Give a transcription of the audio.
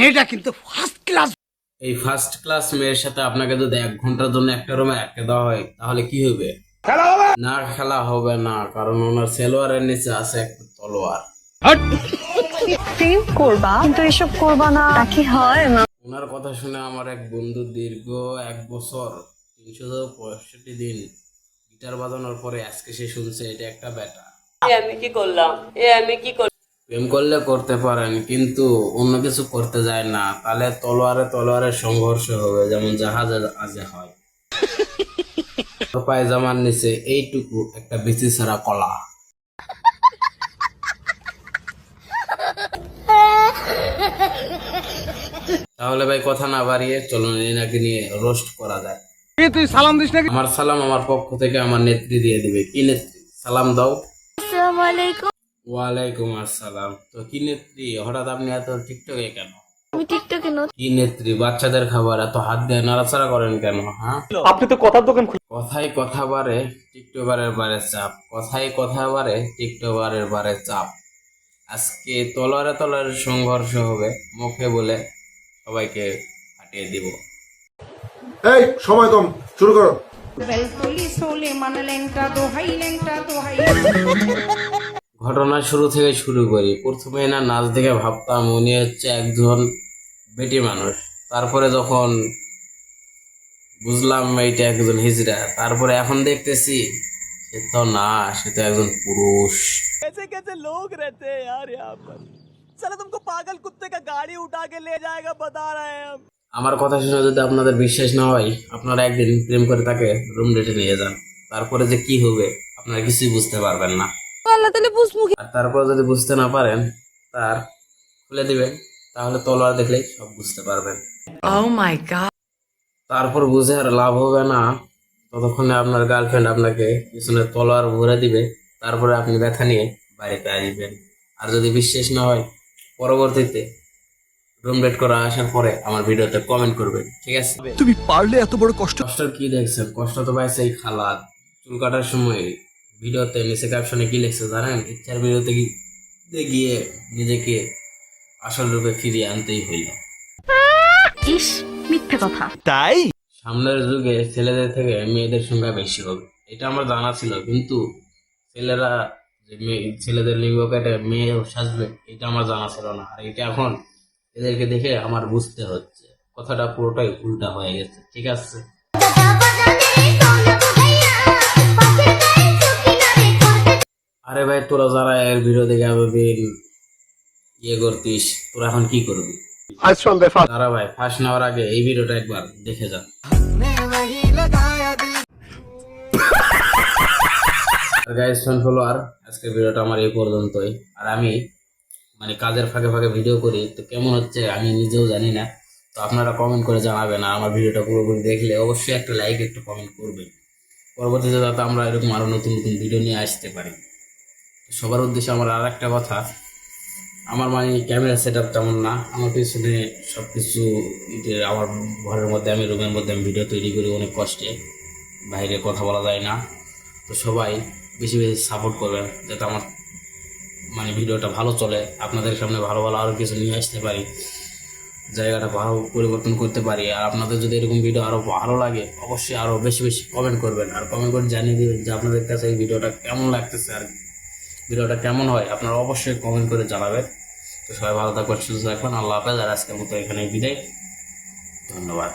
মেয়েটা কিন্তু first class. এই ফার্স্ট ক্লাস মেয়ের সাথে আপনাকে যদি 1 ঘন্টার জন্য একটা রুমে আটকে দেওয়া হয় তাহলে কি হবে? না, খেলা হবে না, কারণ ওনার সেলোয়ারের নিচে আছে একটা তলোয়ার। প্রেম করবা কিন্তু এসব করবা না, তা কি হয়? ওনার কথা শুনে আমার এক বন্ধু দীর্ঘ 1 বছর 365 দিন গিটার বাজানোর পরে আজকে সে শুনছে এটা একটা বেটা। আমি কি করলাম? প্রেম করলে করতে পারেন, কিন্তু অন্য কিছু করতে যায় না, তাহলে তলোয়ারে তলোয়ারে সংঘর্ষ হবে, যেমন জাহাজে আজে হয়। পায়জামার নিচে এইটুকু একটা বিচি ছাড়া কলা। তাহলে ভাই কথা না বাড়িয়ে চলুন এনাকে নিয়ে রোস্ট করা যায়। তুই সালাম দিস নাকি? আমার সালাম আমার পক্ষ থেকে আমার নেত্রী দিয়ে দিবে। কি নেত্রী? সালাম দাও। আসসালামু আলাইকুম। ওয়ালাইকুম আসসালাম। তো কি নেত্রী, হঠাৎ আপনি এত টিকটকে কেন? আমি টিকটকে কি নেত্রী, বাচ্চাদের খাবার এত হাত দিয়ে নাড়াচাড়া করেন কেন? হ্যাঁ, আপনি তো কথার দোকান কথাই কথা বাড়ে টিকটকারের বারে চাপ, কথাই কথা বাড়ে টিকটকারের বারে চাপ। আজকে তলোয়ারে তলোয়ারে সংঘর্ষ হবে, মুখে বলে সবাইকে ফাটিয়ে দিব। এই সময় কম, শুরু করো। ঘটনা শুরু থেকে শুরু করি। প্রথমে না নাচ দেখে ভাবতাম উনি হচ্ছে একজন বেটি মানুষ, তারপরে যখন বুঝলাম এইটা একজন হিজড়া, তারপরে এখন দেখতেছি সে তো না, সে তো একজন পুরুষ। कैसे कैसे लोग रहते हैं यार यहाँ पर। साला तुमको पागल कुत्ते का गाड़ी उठा के ले जाएगा, बता रहे हैं हम। আমার কথা শুনে যদি আপনাদের বিশ্বাস না হয়, আপনারা একদিন প্রেম করে তাকে রুম ডেটে নিয়ে যান, তারপরে যে কি হবে আপনারা কিছুই বুঝতে পারবেন না। আর তারপর যদি বুঝতে না পারেন, তার খুলে দিবেন, তাহলে তলোয়ার দেখলেই সব বুঝতে পারবেন। তারপর বুঝে আর লাভ হবে না, ততক্ষণে আপনার গার্লফ্রেন্ড আপনাকে পিছনে তলোয়ার ভরে দিবে, তারপরে আপনি ব্যথা নিয়ে বাড়িতে আসবেন। আর যদি বিশ্বাস না হয়, পরবর্তীতে রুম ডেট করা আসার পরে আমার ভিডিওতে কমেন্ট করবেন, ঠিক আছে? তুমি পারলে এত বড় কষ্ট। কষ্ট কি দেখছেন? কষ্ট তো পাইছে এই খালাদ। চুল কাটার সময় ভিডিওতে নিচে ক্যাপশনে কি লিখছে জানেন? ইচ্ছার বিরুদ্ধে গিয়ে নিজেকে আসল রূপে ফিরিয়ে আনতেই হইল। ইস, মিথ্যে কথা। তাই সামনের যুগে ছেলেদের থেকে মেয়েদের সংখ্যা বেশি হবে, এটা আমার জানা ছিল, কিন্তু ছেলেরা যে ছেলেদের লিঙ্গ কেটে মেয়ে সাজবে এটা আমার জানা ছিল না। আর এটা এখন এদেরকে দেখে আমার বুঝতে হচ্ছে কথাটা পুরোটাই উল্টা হয়ে গেছে, ঠিক আছে? আরে ভাই, তোরা যারা এর ভিডিও দেখে ইয়ে করতিস, তোরা এখন কি করবি? দাঁড়া ভাই, ফাঁস নেওয়ার আগে এই ভিডিওটা একবার দেখে যা। গাইস ফলোয়ার, আজকের ভিডিওটা আমার এই পর্যন্তই। আর আমি কাজের ফাঁকে ফাঁকে ভিডিও করি, তো কেমন হচ্ছে আমি নিজেও জানি না। তো আপনারা কমেন্ট করে জানাবেন, আর আমার ভিডিওটা পুরোপুরি দেখলে অবশ্যই একটা লাইক একটা কমেন্ট করবেন, পরবর্তীতে যাতে আমরা এরকম আরো নতুন নতুন ভিডিও নিয়ে আসতে পারি। সবার উদ্দেশ্যে আমার আর একটা কথা, আমার ক্যামেরা সেট আপ তেমন না, আমার পিছনে সব কিছু আমার ঘরের মধ্যে, আমি রুমের মধ্যে আমি ভিডিও তৈরি করি অনেক কষ্টে, বাইরে কথা বলা যায় না। তো সবাই বেশি বেশি সাপোর্ট করবেন, যাতে আমার ভিডিওটা ভালো চলে, আপনাদের সামনে ভালো ভালো আরও কিছু নিয়ে আসতে পারি, জায়গাটা ভালো পরিবর্তন করতে পারি। আর আপনাদের যদি এরকম ভিডিও আরও ভালো লাগে, অবশ্যই আরও বেশি বেশি কমেন্ট করবেন, আর কমেন্ট করে জানিয়ে দেবেন যে আপনাদের কাছে এই ভিডিওটা কেমন লাগতেছে, আর ভিডিওটা কেমন হয় আপনারা অবশ্যই কমেন্ট করে জানাবেন। তো সবাই ভালো থাকবেন, সুস্থ থাকবেন, আল্লাহ হাফেজ। আর আজকের মতো এখানে বিদায়, ধন্যবাদ।